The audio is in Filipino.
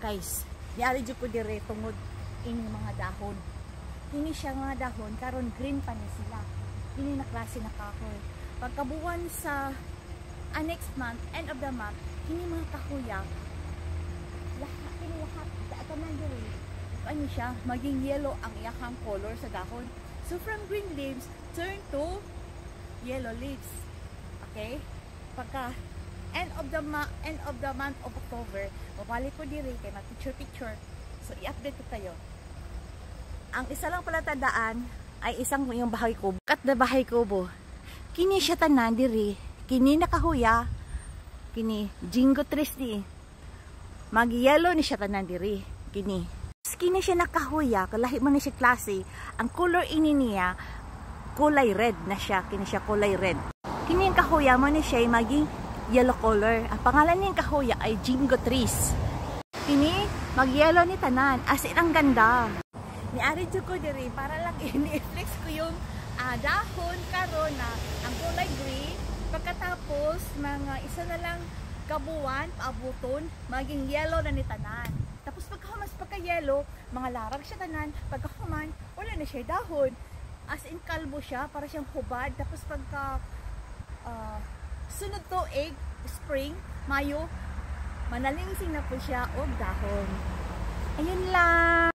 guys, diari jud ko dire tungod ini mga dahon. Kini siya mga dahon karon green pa ni sila. Ini na klase na kahoy. Pagkabuwan sa next month, end of the month, kini mga kahoya lahat tanan dire. Ano siya, maging yellow ang iyahang color sa dahon. So from green leaves turn to yellow leaves. Okay? Pagka end of the month of October, mabalik ko diri kay mag-picture. So i-update ko tayo. Ang isa lang pala tandaan ay isang yung bahay kubo. Kat na bahay kubo. Kini siya tanan diri, kini nakahuya, kini jingo trees ni. Mag-yellow ni siya tanan diri, kini. Kini siya nakahuya, kalahi man ni siya klase, ang color ini niya kulay red na siya, kini siya kulay red. Kini yung kahuya mo ni siya maging yellow color. Ang pangalan niyang kahuya ay jingo trees. Kini mag-yellow ni tanan, as in ang ganda. Niari jud ko diri para lang i-flex ko yung dahon karon na ang kulay green, pagkatapos mga isa na lang kabuwan paabuton maging yellow na ni tanan. Tapos pagka-yellow, mga larang siya tanan, pagkahuman, wala na siya dahon. As in kalbo siya, para siyang hubad. Tapos pagka sunod to egg, spring, Mayo, manalingsing na po siya og dahon. Ayun lang.